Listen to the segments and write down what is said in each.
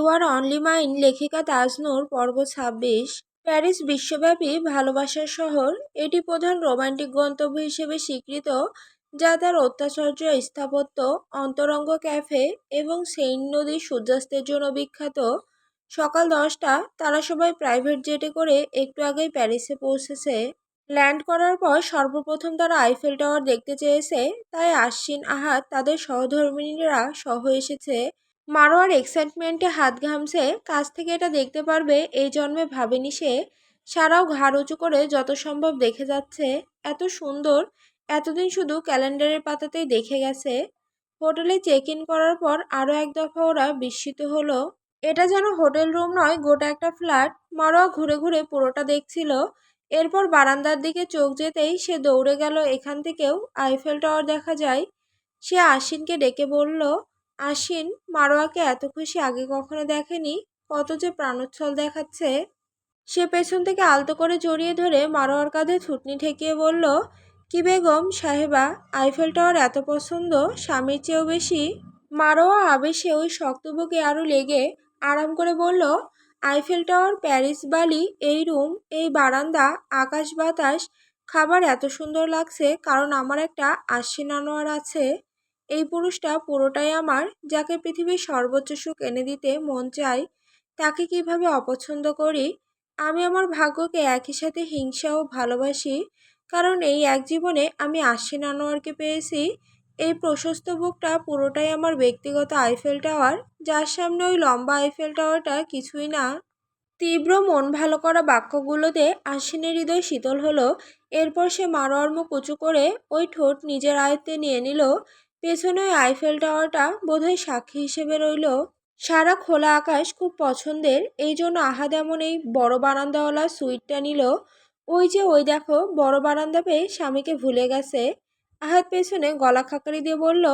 You R only mine লেখিকা তাজনূর পর্ব ২৬। Paris বিশ্বব্যাপী ভালোবাসার শহর। এটি প্রধান রোমান্টিক গন্তব্য হিসেবে স্বীকৃত, যা তার অত্যাশ্চর্য স্থাপত্য, অন্তরঙ্গ ক্যাফে এবং সেইন নদীর সূর্যাস্তের জন্য বিখ্যাত। সকাল ১০টা, তারা সবাই প্রাইভেট জেটে করে একটু আগেই প্যারিসে পৌঁছেছে। ল্যান্ড করার পর সর্বপ্রথম তারা আইফেল টাওয়ার দেখতে চেয়েছে, তাই আশ্বিন, আহাদ তাদের সহধর্মিণীরা সহ এসেছে। মারোয়ার এক্সাইটমেন্টে হাত ঘামছে। কাছ থেকে এটা দেখতে পারবে এই জন্মে ভাবেনি সে। সারাও ঘাড় উঁচু করে যত সম্ভব দেখে যাচ্ছে। এত সুন্দর, এতদিন শুধু ক্যালেন্ডারের পাতাতেই দেখে গেছে। হোটেলে চেক ইন করার পর আরও এক দফা ওরা বিস্মিত হলো। এটা যেন হোটেল রুম নয়, গোটা একটা ফ্ল্যাট। মারোয়া ঘুরে ঘুরে পুরোটা দেখছিল। এরপর বারান্দার দিকে চোখ যেতেই সে দৌড়ে গেল। এখান থেকেও আইফেল টাওয়ার দেখা যায়। সে আশ্বিনকে ডেকে বলল, আশ্বিন, মারোয়াকে এত খুশি আগে কখনো দেখেনি। কত যে প্রাণোচ্ছল দেখাচ্ছে। সে পেছন থেকে আলতো করে জড়িয়ে ধরে মারোয়ার কাঁধে থুতনি ঠেকিয়ে বলল, কি বেগম সাহেবা, আইফেল টাওয়ার এত পছন্দ, স্বামীর চেয়েও বেশি? মারোয়া আবেশে ওই শক্ত বুকে আরও লেগে আরাম করে বলল, আইফেল টাওয়ার, প্যারিস, বালি, এই রুম, এই বারান্দা, আকাশ বাতাস, খাবার এত সুন্দর লাগছে কারণ আমার একটা আশ্বিন আনোয়ার আছে। এই পুরুষটা পুরোটাই আমার, যাকে পৃথিবীর সর্বোচ্চ সুখ এনে দিতে মন চায়। তাকে কিভাবে অপছন্দ করি? আমি আমার ভাগ্যকে একই সাথে হিংসা ও ভালোবাসি, কারণ এই এক জীবনে আমি আশ্বিন আনোয়ারকে পেয়েছি। এই প্রশস্ত বুকটা পুরোটাই আমার ব্যক্তিগত আইফেল টাওয়ার, যার সামনে ওই লম্বা আইফেল টাওয়ারটা কিছুই না। তীব্র মন ভালো করা বাক্যগুলোতে আশ্বিনের হৃদয় শীতল হলো। এরপর সে মারোয়ার মুখ উঁচু করে ওই ঠোঁট নিজের আয়ত্তে নিয়ে নিল। পেছনে ওই আইফেল টাওয়ারটা বোধহয় সাক্ষী হিসেবে রইল। সারা খোলা আকাশ খুব পছন্দের, এই জন্য আহাদ এমন এই বড় বারান্দাওয়ালা সুইটটা নিল। ওই যে ওই দেখো, বড় বারান্দা পেয়ে স্বামীকে ভুলে গেছে। আহাদ পেছনে গলা খাকারি দিয়ে বলল,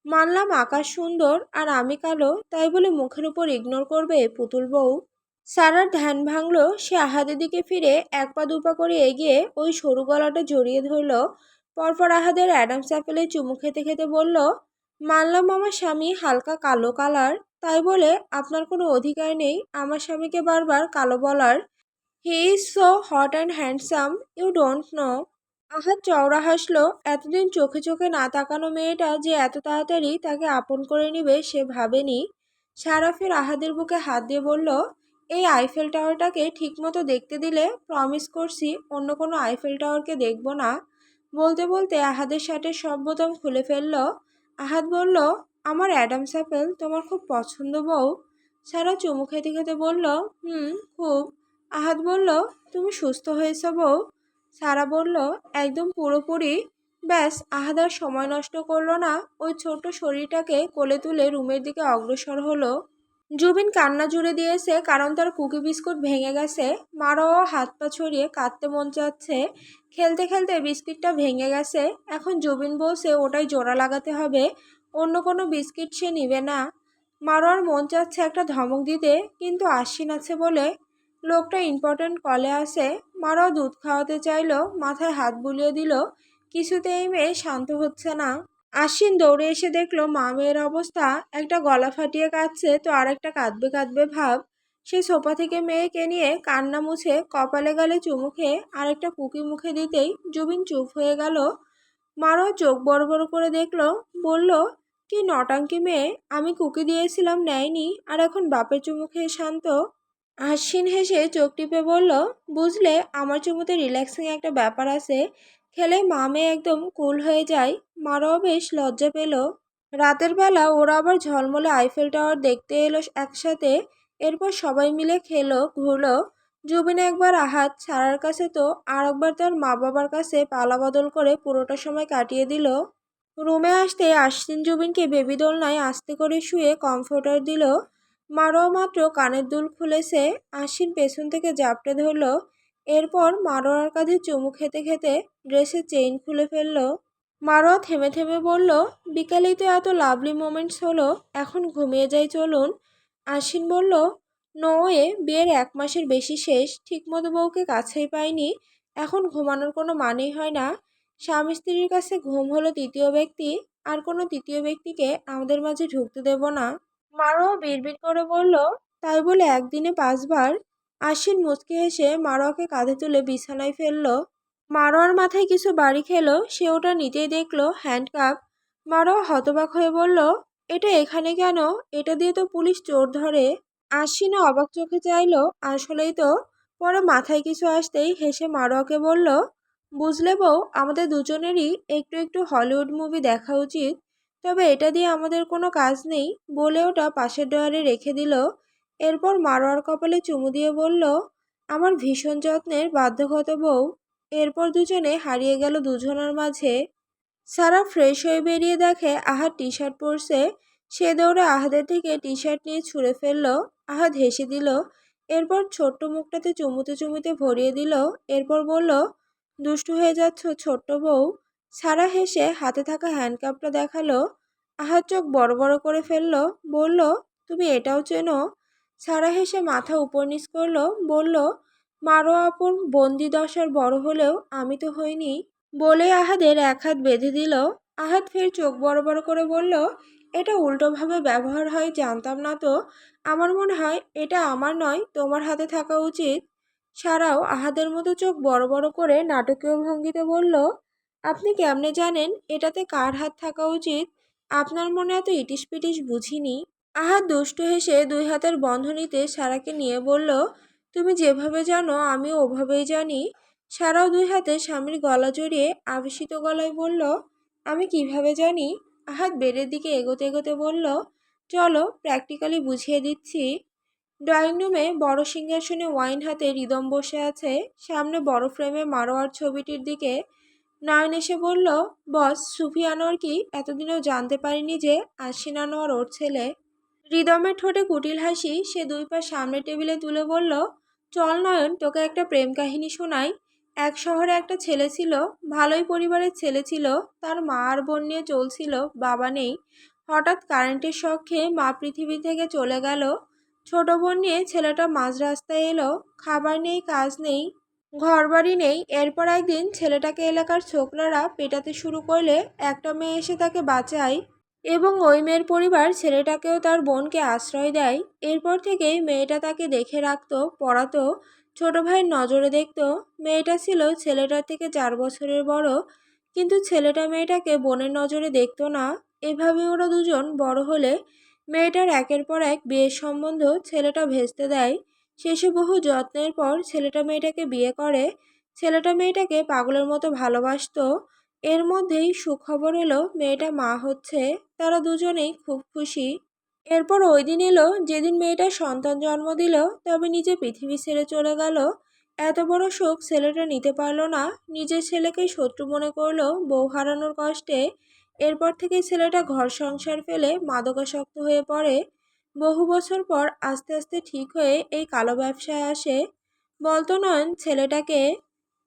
মানলাম আকাশ সুন্দর আর আমি কালো, তাই বলে মুখের উপর ইগনোর করবে পুতুল বউ? সারার ধ্যান ভাঙল। সে আহাদের দিকে ফিরে এক পা দুপা করে এগিয়ে ওই সরু গলাটা জড়িয়ে ধরল। পরপর আহাদের অ্যাডামস অ্যাপেলে চুমু খেতে খেতে বলল, মানলাম আমার স্বামী হালকা কালো কালার, তাই বলে আপনার কোনো অধিকার নেই আমার স্বামীকে বারবার কালো বলার। He is so hot and handsome, you don't know. Ahad চওড়া হাসলো। এতদিন চোখে চোখে না তাকানো মেয়েটা যে এত তাড়াতাড়ি তাকে আপন করে নিবে সে ভাবেনি। সারা ফের আহাদের বুকে হাত দিয়ে বলল, এই আইফেল টাওয়ারটাকে ঠিকমতো দেখতে দিলে প্রমিস করছি অন্য কোনো আইফেল টাওয়ারকে দেখব না। বলতে বলতে আহাদের শার্টের সব বোতাম খুলে ফেলল। আহাদ বলল, আমার অ্যাডামস অ্যাপেল তোমার খুব পছন্দ বউ? সারা চুমু খেতে খেতে বলল, খুব। আহাদ বলল, তুমি সুস্থ হয়েছ বউ? সারা বলল, একদম পুরোপুরি। ব্যাস, আহাদ আর সময় নষ্ট করলো না। ওই ছোট্ট শরীরটাকে কোলে তুলে রুমের দিকে অগ্রসর হলো। জুবিন কান্না জুড়ে দিয়েছে, কারণ তার কুকি বিস্কুট ভেঙে গেছে। মারাও হাত পা ছড়িয়ে কাঁদতে মন চাচ্ছে। খেলতে খেলতে বিস্কিটটা ভেঙে গেছে। এখন জুবিন বলছে ওটাই জোড়া লাগাতে হবে, অন্য কোনো বিস্কিট সে নিবে না। মারোয়ার মন চাচ্ছে একটা ধমক দিতে, কিন্তু আশ্বিন আছে বলে। লোকটা ইম্পর্ট্যান্ট কলে আছে। মারাও দুধ খাওয়াতে চাইলো, মাথায় হাত বুলিয়ে দিল। কিছুতেই মেয়ে শান্ত হচ্ছে না। আশ্বিন দৌড়ে এসে দেখলো মা মেয়ের অবস্থা, একটা গলা ফাটিয়ে কাঁদছে তো আরেকটা কাঁদবে কাঁদবে ভাব। সে সোফা থেকে মেয়েকে নিয়ে কান্না মুছে কপালে গালে চুমু খেয়ে আরেকটা কুকি মুখে দিতেই জুবিন চুপ হয়ে গেল। মারও চোখ বড় বড় করে দেখলো, বলল, কি নটাঙ্কি মেয়ে, আমি কুকি দিয়েছিলাম নেয়নি, আর এখন বাপের চুমু খেয়ে শান্ত। আশ্বিন হেসে চোখ টিপে বলল, বুঝলে, আমার চুমুতে রিল্যাক্সিং একটা ব্যাপার আছে, খেলে মা মেয়ে একদম কুল হয়ে যায়। মারাও বেশ লজ্জা পেল। রাতের বেলা ওরা আবার ঝলমলে আইফেল টাওয়ার দেখতে এলো একসাথে। এরপর সবাই মিলে খেলো, ঘুরলো। জুবিন একবার আহাদ সারার কাছে তো আর একবার তার মা বাবার কাছে পালা বদল করে পুরোটা সময় কাটিয়ে দিল। রুমে আসতে আশ্বিন জুবিনকে বেবি দোলনায় আস্তে করে শুয়ে কমফোর্টার দিল। মারোয়া মাত্র কানের দুল খুলেছে, আশ্বিন পেছন থেকে জাপটে ধরল। এরপর মারোয়ার কাঁধে চুমু খেতে খেতে ড্রেসের চেইন খুলে ফেলল। মারোয়া থেমে থেমে বলল, বিকালেই তো এত লাভলি মোমেন্টস হলো, এখন ঘুমিয়ে যাই চলুন। আশ্বিন বলল, নো ওয়ে, বিয়ের 1 মাসের বেশি শেষ, ঠিকমতো বউকে কাছেই পাইনি, এখন ঘুমানোর কোনো মানেই হয় না। স্বামী স্ত্রীর কাছে ঘুম হলো তৃতীয় ব্যক্তি, আর কোনো তৃতীয় ব্যক্তিকে আমাদের মাঝে ঢুকতে দেব না। মারোয়া বিড়বিড় করে বলল, তাই বলে একদিনে 5 বার? আশ্বিন মুচকি হেসে মারোয়াকে কাঁধে তুলে বিছানায় ফেললো। মারোয়ার মাথায় কিছু বাড়ি খেলো, সে ওটা নিতেই দেখলো হ্যান্ডকাপ। মারোয়া হতবাক হয়ে বলল, এটা এখানে কেন? এটা দিয়ে তো পুলিশ চোর ধরে। আশ্বিনও অবাক চোখে চাইলো, আসলেই তো। পরে মাথায় কিছু আসতেই হেসে মারোয়াকে বলল, বুঝলে বউ, আমাদের দুজনেরই একটু একটু হলিউড মুভি দেখা উচিত। তবে এটা দিয়ে আমাদের কোনো কাজ নেই। বলে ওটা পাশের ড্রয়ারে রেখে দিল। এরপর মারোয়ার কপালে চুমু দিয়ে বলল, আমার ভীষণ যত্নের বাধ্যগত বউ। এরপর দুজনে হারিয়ে গেল দুজনের মাঝে। সারা ফ্রেশ হয়ে বেরিয়ে দেখে আহাদ টি শার্ট পরছে। সে দৌড়ে আহাদের থেকে টি শার্ট নিয়ে ছুঁড়ে ফেললো। আহাদ হেসে দিল। এরপর ছোট্ট মুখটাতে চুমুতে চুমুতে ভরিয়ে দিল। এরপর বলল, দুষ্টু হয়ে যাচ্ছ ছোট্ট বউ। সারা হেসে হাতে থাকা হ্যান্ডকাপটা দেখালো। আহাদ চোখ বড় বড় করে ফেললো। বলল, তুমি এটাও চেনো? সারা হেসে মাথা উপর নিচ করলো। বলল, মারো আপন বন্দি দশার বড় হলেও আমি তো হইনি। বলে আহাদের এক হাত বেঁধে দিল। আহাদ ফের চোখ বড় বড় করে বলল, এটা উল্টোভাবে ব্যবহার হয় জানতাম না তো। আমার মনে হয় এটা আমার নয়, তোমার হাতে থাকা উচিত। সারাও আহাদের মতো চোখ বড় বড় করে নাটকীয় ভঙ্গিতে বলল, আপনি কেমনে জানেন এটাতে কার হাত থাকা উচিত? আপনার মনে এত ইটিস পিটিস বুঝিনি। আহাদ দুষ্টু হেসে দুই হাতের বন্ধনীতে সারাকে নিয়ে বলল, তুমি যেভাবে জানো আমিও ওভাবেই জানি। সারাও দুই হাতে স্বামীর গলা জড়িয়ে আবেশিত গলায় বলল, আমি কিভাবে জানি? আহাদ বেডের দিকে এগোতে এগোতে বলল, চলো প্র্যাকটিক্যালি বুঝিয়ে দিচ্ছি। ড্রয়িং রুমে বড় সিংহাসনে ওয়াইন হাতে রিদম বসে আছে। সামনে বড় ফ্রেমে মারোয়ার ছবিটির দিকে নয়ন এসে বলল, বস, সুফি আনোয়ার কি এতদিনেও জানতে পারিনি যে আশ্বিন আনোয়ার ওর ছেলে? হৃদমের ঠোঁটে কুটিল হাসি। সে দুই পা সামনে টেবিলে তুলে বলল, চল নয়ন, তোকে একটা প্রেম কাহিনী শোনাই। এক শহরে একটা ছেলে ছিল। ভালোই পরিবারের ছেলে ছিল। তার মা আর বোন নিয়ে চলছিল, বাবা নেই। হঠাৎ কারেন্টের শক খেয়ে মা পৃথিবী থেকে চলে গেল। ছোট বোন নিয়ে ছেলেটা মাঝ রাস্তায় এলো। খাবার নেই, কাজ নেই, ঘরবাড়ি নেই। এরপর একদিন ছেলেটাকে এলাকার ছোকরারা পেটাতে শুরু করলে একটা মেয়ে এসে তাকে বাঁচায় এবং ওই মেয়ের পরিবার ছেলেটাকেও তার বোনকে আশ্রয় দেয়। এরপর থেকেই মেয়েটা তাকে দেখে রাখতো, পড়াতো, ছোট ভাইয়ের নজরে দেখতো। মেয়েটা ছিল ছেলেটার থেকে 4 বছরের বড়, কিন্তু ছেলেটা মেয়েটাকে বোনের নজরে দেখতো না। এভাবে ওরা দুজন বড় হলে মেয়েটার একের পর এক বিয়ের সম্বন্ধ ছেলেটা ভেস্তে দেয়। শেষে বহু যত্নের পর ছেলেটা মেয়েটাকে বিয়ে করে। ছেলেটা মেয়েটাকে পাগলের মতো ভালোবাসতো। এর মধ্যেই সুখবর এলো, মেয়েটা মা হচ্ছে। তারা দুজনেই খুব খুশি। এরপর ওই দিন এলো যেদিন মেয়েটা সন্তান জন্ম দিল, তবে নিজে পৃথিবী ছেড়ে চলে গেল। এত বড় শোক ছেলেটা নিতে পারল না। নিজের ছেলেকে শত্রু মনে করলো বউ হারানোর কষ্টে। এরপর থেকে ছেলেটা ঘর সংসার ফেলে মাদকাসক্ত হয়ে পড়ে। বহু বছর পর আস্তে আস্তে ঠিক হয়ে এই কালো ব্যবসায় আসে। বলতো নয়ন, ছেলেটাকে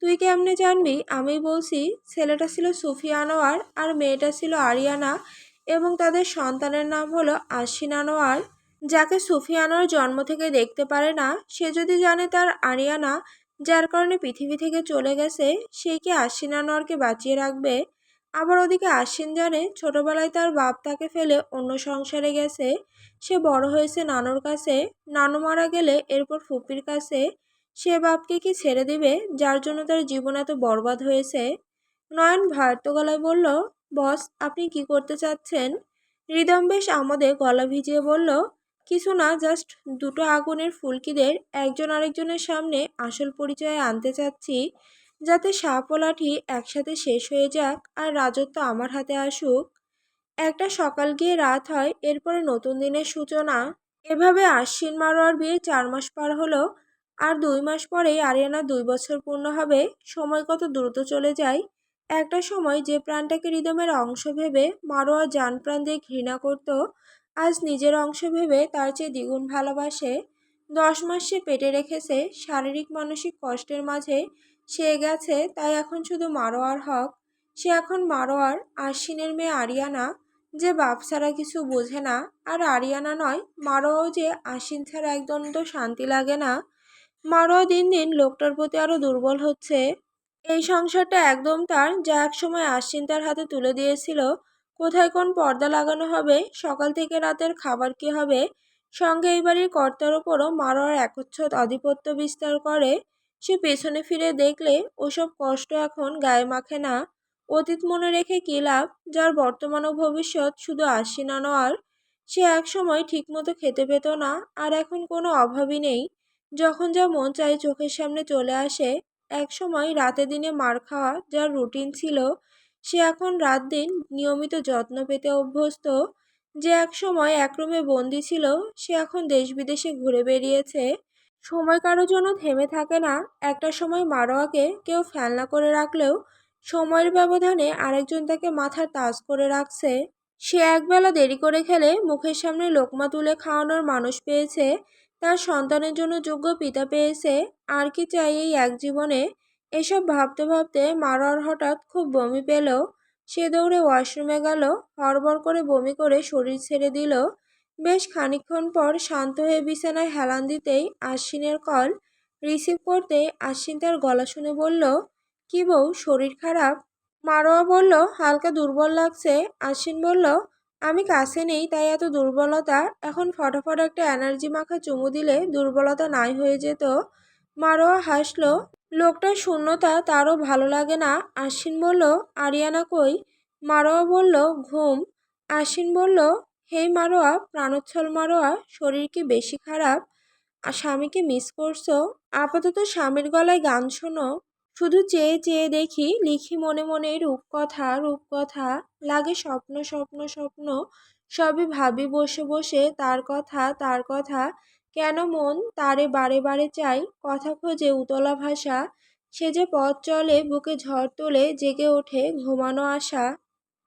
তুই কেমনে জানবি? আমি বলছি, ছেলেটা ছিল সুফি আনোয়ার আর মেয়েটা ছিল আরিয়ানা, এবং তাদের সন্তানের নাম হলো আশ্বিন আনোয়ার। যাকে সুফি আনোয়ার জন্ম থেকে দেখতে পারে না, সে যদি জানে তার আরিয়ানা, যার কারণে পৃথিবী থেকে চলে গেছে, সে কি আশ্বিন আনোয়ারকে বাঁচিয়ে রাখবে? আবার ওদিকে আশ্বিন জানে ছোটবেলায় তার বাপ তাকে ফেলে অন্য সংসারে গেছে। সে বড় হয়েছে নানুর কাছে। নানু মারা গেলে এরপর ফুপির কাছে। সে বাপকে কি ছেড়ে দিবে, যার জন্য তার জীবন এত বরবাদ হয়েছে? নয়ন ভার্ত গলায় বলল, বস, আপনি কি করতে চাচ্ছেন? হৃদম বেশ আমোদে গলা ভিজিয়ে বলল, কিছু না, জাস্ট দুটো আগুনের ফুলকিদের একজন আরেকজনের সামনে আসল পরিচয়ে আনতে চাচ্ছি, যাতে সাপ ও লাঠি একসাথে শেষ হয়ে যাক আর রাজত্ব আমার হাতে আসুক। একটা সকাল গিয়ে রাত হয়, এরপরে নতুন দিনের সূচনা। এভাবে আশ্বিন মারোয়ার বিয়ে 4 মাস পার হলো। আর 2 মাস পরেই আরিয়ানার 2 বছর পূর্ণ হবে। সময় কত দ্রুত চলে যায়। একটা সময় যে প্রাণটাকে হৃদমের অংশ ভেবে মারোয়া জান প্রাণ দিয়ে ঘৃণা করত, আজ নিজের অংশ ভেবে তার চেয়ে দ্বিগুণ ভালোবাসে। 10 মাস সে পেটে রেখেছে। শারীরিক মানসিক কষ্টের মাঝে সে গেছে, তাই এখন শুধু মারোয়ার হক। সে এখন মারোয়ার, আশ্বিনের মেয়ে আরিয়ানা, যে বাপ ছাড়া কিছু বোঝে না। আর আরিয়ানা নয়, মারোয়াও যে আশ্বিন ছাড়া একদণ্ড শান্তি লাগে না। মারোয়া দিন দিন লোকটার প্রতি আরো দুর্বল হচ্ছে। এই সংসারটা একদম তার, যা একসময় আশ্বিন তার হাতে তুলে দিয়েছিল। কোথায় কোন পর্দা লাগানো হবে, সকাল থেকে রাতের খাবার কি হবে, সঙ্গে এই বাড়ির কর্তার ওপরও মারোয়ার একচ্ছত্র আধিপত্য বিস্তার করে। সে পেছনে ফিরে দেখলে ওসব কষ্ট এখন গায়ে মাখে না। অতীত মনে রেখে কী লাভ, যার বর্তমান ও ভবিষ্যৎ শুধু আশ্বিন আনোয়ার। সে একসময় ঠিকমতো খেতে পেত না, আর এখন কোনো অভাবই নেই। যখন যা মন চায় চোখের সামনে চলে আসে। একসময় রাতে দিনে মার খাওয়া যার রুটিন ছিল, সে এখন রাত দিন নিয়মিত যত্ন পেতে অভ্যস্ত। যে একসময় এক রুমে বন্দি ছিল, সে এখন দেশ বিদেশে ঘুরে বেরিয়েছে। সময় কারোর জন্য থেমে থাকে না। একটা সময় মারোয়াকে কেউ ফেলনা করে রাখলেও সময়ের ব্যবধানে আরেকজন তাকে মাথার তাজ করে রাখছে। সে একবেলা দেরি করে খেলে মুখের সামনে লোকমা তুলে খাওয়ানোর মানুষ পেয়েছে, তার সন্তানের জন্য যোগ্য পিতা পেয়েছে। আর কি চাই এই এক জীবনে? এসব ভাবতে ভাবতে মারোয়ার হঠাৎ খুব বমি পেল। সে দৌড়ে ওয়াশরুমে গেল। হড়বড় করে বমি করে শরীর ছেড়ে দিল। বেশ খানিকক্ষণ পর শান্ত হয়ে বিছানায় হেলান দিতেই আশ্বিনের কল রিসিভ করতে আশ্বিন তার গলা শুনে বলল, কি বউ, শরীর খারাপ? মারোয়া বলল, হালকা দুর্বল লাগছে। আশ্বিন বলল, আমি কাছে নেই তাই এত দুর্বলতা। এখন ফটাফট একটা এনার্জি মাখা চুমু দিলে দুর্বলতা নাই হয়ে যেত। মারোয়া হাসলো। লোকটার শূন্যতা তারও ভালো লাগে না। আশ্বিন বলল, আরিয়ানা কই? মারোয়া বলল, ঘুম। আশ্বিন বলল, হেই মারোয়া, প্রাণোচ্ছল মারোয়া, শরীর কি বেশি খারাপ? আর স্বামীকে মিস করছো? আপাতত স্বামীর গলায় গান শোনো। শুধু চেয়ে চেয়ে দেখি, লিখি মনে মনে রূপকথা রূপকথা। লাগে স্বপ্ন স্বপ্ন স্বপ্ন। সবই ভাবি বসে বসে তার কথা তার কথা। কেন মন তারে বারে বারে চাই, কথা খোঁজে উতলা ভাষা। সে যে পথ চলে বুকে ঝড় তোলে, জেগে ওঠে ঘুমানো আশা।